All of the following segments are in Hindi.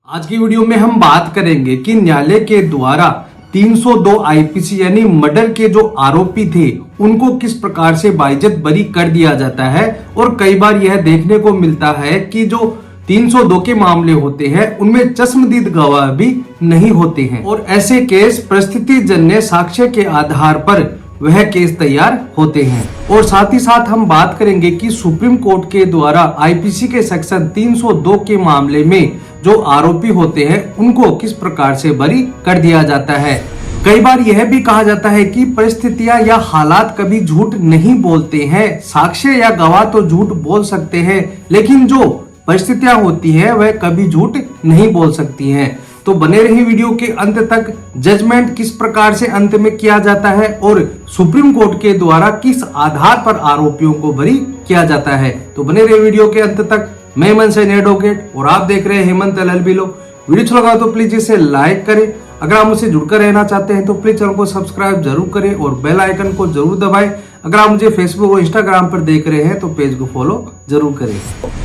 आज की वीडियो में हम बात करेंगे कि न्यायालय के द्वारा 302 आईपीसी यानी मर्डर के जो आरोपी थे उनको किस प्रकार से बाइज्जत बरी कर दिया जाता है। और कई बार यह देखने को मिलता है कि जो 302 के मामले होते हैं उनमें चश्मदीद गवाह भी नहीं होते हैं और ऐसे केस परिस्थिति जन्य साक्ष्य के आधार पर वह केस तैयार होते हैं। और साथ ही साथ हम बात करेंगे कि सुप्रीम कोर्ट के द्वारा आईपीसी के सेक्शन 302 के मामले में जो आरोपी होते हैं उनको किस प्रकार से बरी कर दिया जाता है। कई बार यह भी कहा जाता है कि परिस्थितियां या हालात कभी झूठ नहीं बोलते हैं, साक्ष्य या गवाह तो झूठ बोल सकते हैं लेकिन जो परिस्थितियां होती है वह कभी झूठ नहीं बोल सकती हैं। तो बने रही वीडियो के अंत तक, जजमेंट किस प्रकार से अंत में किया जाता है और सुप्रीम कोर्ट के द्वारा किस आधार पर आरोपियों को बरी किया जाता है। तो बने रही वीडियो के अंत तक। मैं हेमंत सैनी एडवोकेट और आप देख रहे हैं हेमंत LLB लॉ। वीडियो अच्छा लगा तो प्लीज इसे लाइक करें। अगर आप मुझसे जुड़कर रहना चाहते हैं तो प्लीज चैनल को सब्सक्राइब जरूर करें और बेल आइकन को जरूर दबाएं। अगर आप मुझे फेसबुक और इंस्टाग्राम पर देख रहे हैं तो पेज को फॉलो जरूर करें।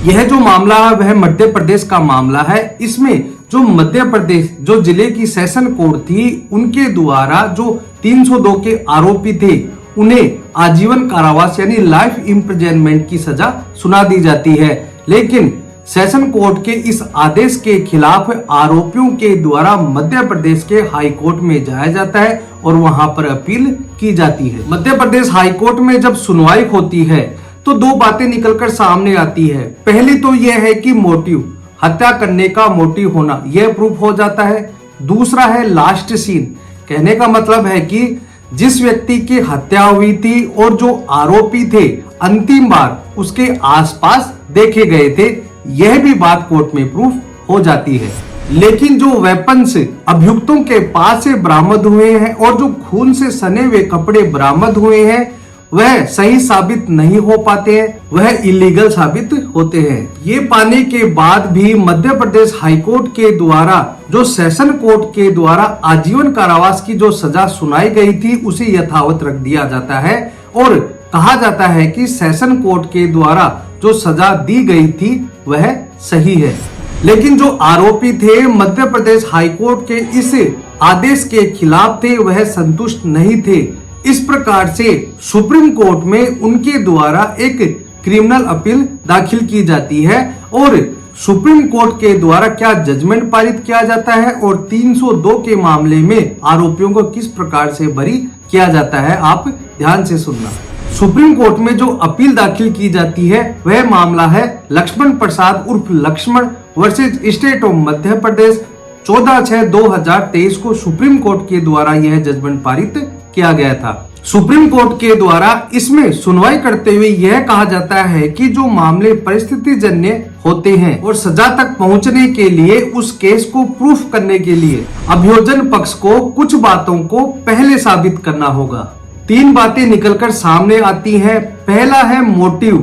यह जो मामला है वह मध्य प्रदेश का मामला है। इसमें जो मध्य प्रदेश जो जिले की सेशन कोर्ट थी उनके द्वारा जो 302 के आरोपी थे उन्हें आजीवन कारावास यानी लाइफ इम्प्रिजनमेंट की सजा सुना दी जाती है। लेकिन सेशन कोर्ट के इस आदेश के खिलाफ आरोपियों के द्वारा मध्य प्रदेश के हाई कोर्ट में जाया जाता है और वहां पर अपील की जाती है। मध्य प्रदेश हाई कोर्ट में जब सुनवाई होती है तो दो बातें निकलकर सामने आती है। पहली तो यह है कि मोटिव, हत्या करने का मोटिव होना, यह प्रूफ हो जाता है। दूसरा है लास्ट सीन, कहने का मतलब है कि जिस व्यक्ति की हत्या हुई थी और जो आरोपी थे अंतिम बार उसके आसपास देखे गए थे, यह भी बात कोर्ट में प्रूफ हो जाती है। लेकिन जो वेपन्स अभियुक्तों के पास से बरामद हुए हैं और जो खून से सने हुए कपड़े बरामद हुए हैं वह सही साबित नहीं हो पाते हैं, वह इलीगल साबित होते हैं। ये पाने के बाद भी मध्य प्रदेश हाई कोर्ट के द्वारा जो सेशन कोर्ट के द्वारा आजीवन कारावास की जो सजा सुनाई गई थी उसे यथावत रख दिया जाता है और कहा जाता है कि सेशन कोर्ट के द्वारा जो सजा दी गई थी वह सही है। लेकिन जो आरोपी थे मध्य प्रदेश हाई कोर्ट के इस आदेश के खिलाफ थे, वह संतुष्ट नहीं थे। इस प्रकार से सुप्रीम कोर्ट में उनके द्वारा एक क्रिमिनल अपील दाखिल की जाती है और सुप्रीम कोर्ट के द्वारा क्या जजमेंट पारित किया जाता है और 302 के मामले में आरोपियों को किस प्रकार से बरी किया जाता है, आप ध्यान से सुनना। सुप्रीम कोर्ट में जो अपील दाखिल की जाती है वह मामला है लक्ष्मण प्रसाद उर्फ Lakshman versus state of Madhya Pradesh. 14/6/2023 को सुप्रीम कोर्ट के द्वारा यह जजमेंट पारित किया गया था। सुप्रीम कोर्ट के द्वारा इसमें सुनवाई करते हुए यह कहा जाता है कि जो मामले परिस्थिति जन्य होते हैं और सजा तक पहुंचने के लिए उस केस को प्रूफ करने के लिए अभियोजन पक्ष को कुछ बातों को पहले साबित करना होगा। 3 बातें निकलकर सामने आती हैं। पहला है मोटिव,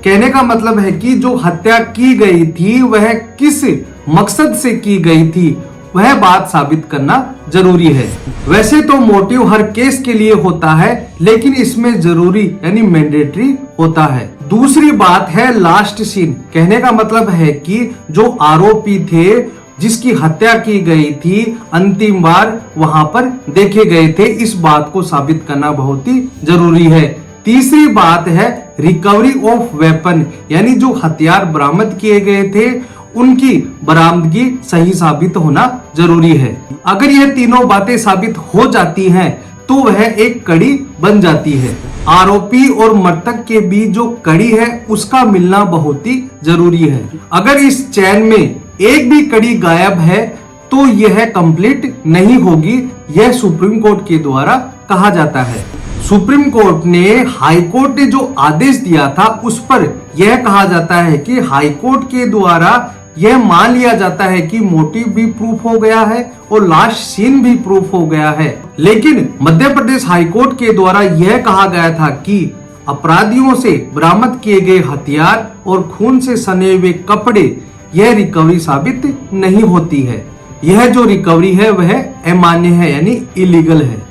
कहने का मतलब है कि जो हत्या की गई थी वह किस मकसद से की गई थी, वह बात साबित करना जरूरी है। वैसे तो मोटिव हर केस के लिए होता है लेकिन इसमें जरूरी यानी मैंडेटरी होता है। दूसरी बात है लास्ट सीन, कहने का मतलब है कि जो आरोपी थे जिसकी हत्या की गई थी अंतिम बार वहां पर देखे गए थे, इस बात को साबित करना बहुत ही जरूरी है। तीसरी बात है रिकवरी ऑफ वेपन, यानी जो हथियार बरामद किए गए थे उनकी बरामदगी सही साबित होना जरूरी है। अगर यह तीनों बातें साबित हो जाती हैं तो वह एक कड़ी बन जाती है। आरोपी और मृतक के बीच जो कड़ी है उसका मिलना बहुत ही जरूरी है। अगर इस चैन में एक भी कड़ी गायब है तो यह कंप्लीट नहीं होगी, यह सुप्रीम कोर्ट के द्वारा कहा जाता है। सुप्रीम कोर्ट ने हाई कोर्ट ने जो आदेश दिया था उस पर यह कहा जाता है कि हाई कोर्ट के द्वारा यह मान लिया जाता है कि मोटिव भी प्रूफ हो गया है और लास्ट सीन भी प्रूफ हो गया है। लेकिन मध्य प्रदेश हाई कोर्ट के द्वारा यह कहा गया था कि अपराधियों से बरामद किए गए हथियार और खून से सने हुए कपड़े यह रिकवरी साबित नहीं होती है। यह जो रिकवरी है वह अमान्य है यानी इलीगल है।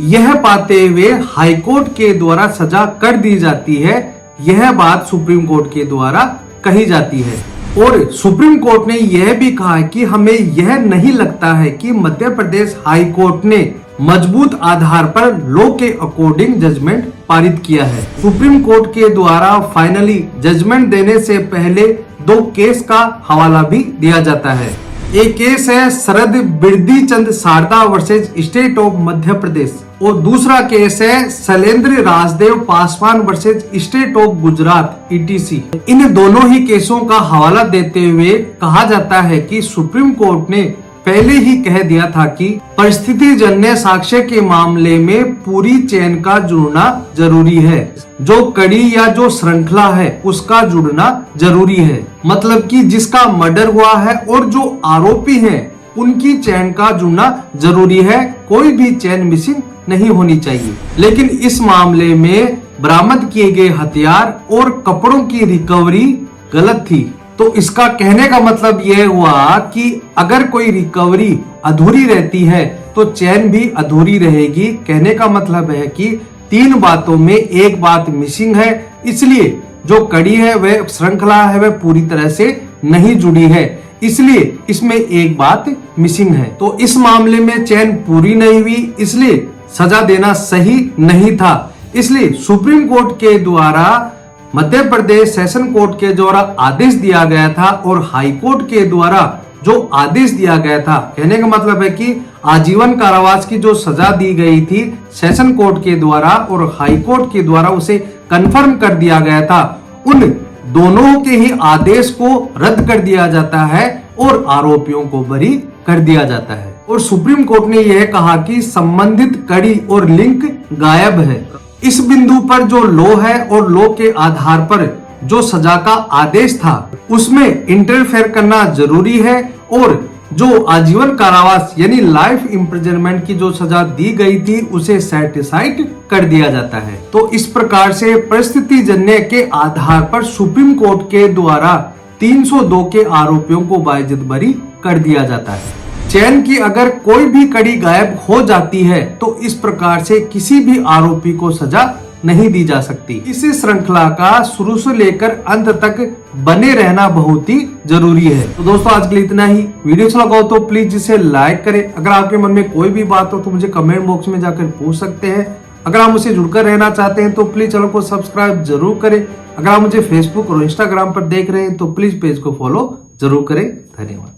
यह पाते हुए हाई कोर्ट के द्वारा सजा कर दी जाती है। यह बात सुप्रीम कोर्ट के द्वारा कही जाती है। और सुप्रीम कोर्ट ने यह भी कहा कि हमें यह नहीं लगता है कि मध्य प्रदेश हाई कोर्ट ने मजबूत आधार पर लॉ के अकॉर्डिंग जजमेंट पारित किया है। सुप्रीम कोर्ट के द्वारा फाइनली जजमेंट देने से पहले 2 केस का हवाला भी दिया जाता है। एक केस है शरद बिरदी चंद Sharda versus state of Madhya Pradesh और दूसरा केस है Shailendra Rajdev Paswan versus state of Gujarat ETC। इन दोनों ही केसों का हवाला देते हुए कहा जाता है कि सुप्रीम कोर्ट ने पहले ही कह दिया था कि परिस्थिति जन्य साक्ष्य के मामले में पूरी चेन का जुड़ना जरूरी है, जो कड़ी या जो श्रृंखला है उसका जुड़ना जरूरी है। मतलब कि जिसका मर्डर हुआ है और जो आरोपी हैं उनकी चेन का जुड़ना जरूरी है, कोई भी चेन मिसिंग नहीं होनी चाहिए। लेकिन इस मामले में बरामद किए गए हथियार और कपड़ों की रिकवरी गलत थी। तो इसका कहने का मतलब यह हुआ कि अगर कोई रिकवरी अधूरी रहती है तो चेन भी अधूरी रहेगी। कहने का मतलब है कि 3 बातों में एक बात मिसिंग है, इसलिए जो कड़ी है वह श्रृंखला है वह पूरी तरह से नहीं जुड़ी है, इसलिए इसमें एक बात मिसिंग है। तो इस मामले में चेन पूरी नहीं हुई, इसलिए सजा देना सही नहीं था। इसलिए सुप्रीम कोर्ट के द्वारा मध्य प्रदेश सेशन कोर्ट के द्वारा आदेश दिया गया था और हाई कोर्ट के द्वारा जो आदेश दिया गया था, कहने का मतलब है कि आजीवन कारावास की जो सजा दी गई थी सेशन कोर्ट के द्वारा और हाई कोर्ट के द्वारा उसे कंफर्म कर दिया गया था, उन दोनों के ही आदेश को रद्द कर दिया जाता है और आरोपियों को बरी कर दिया जाता है। और सुप्रीम कोर्ट ने यह कहा कि संबंधित कड़ी और लिंक गायब है। इस बिंदु पर जो लॉ है और लॉ के आधार पर जो सजा का आदेश था उसमें इंटरफेयर करना जरूरी है और जो आजीवन कारावास यानी लाइफ इम्प्रिजनमेंट की जो सजा दी गई थी उसे सेटिसाइड कर दिया जाता है। तो इस प्रकार से परिस्थिति जन्य के आधार पर सुप्रीम कोर्ट के द्वारा 302 के आरोपियों को बाइज्जत बरी कर दिया जाता है। चेन की अगर कोई भी कड़ी गायब हो जाती है तो इस प्रकार से किसी भी आरोपी को सजा नहीं दी जा सकती। इसी श्रृंखला का शुरू से लेकर अंत तक बने रहना बहुत ही जरूरी है। तो दोस्तों आज के लिए इतना ही। वीडियो अच्छा लगा हो तो प्लीज इसे लाइक करें। अगर आपके मन में कोई भी बात हो तो मुझे कमेंट बॉक्स में जाकर पूछ सकते हैं। अगर आप मुझसे जुड़कर रहना चाहते हैं तो प्लीज चैनल को सब्सक्राइब जरूर करें। अगर आप मुझे फेसबुक और इंस्टाग्राम पर देख रहे हैं तो प्लीज पेज को फॉलो जरूर करें। धन्यवाद।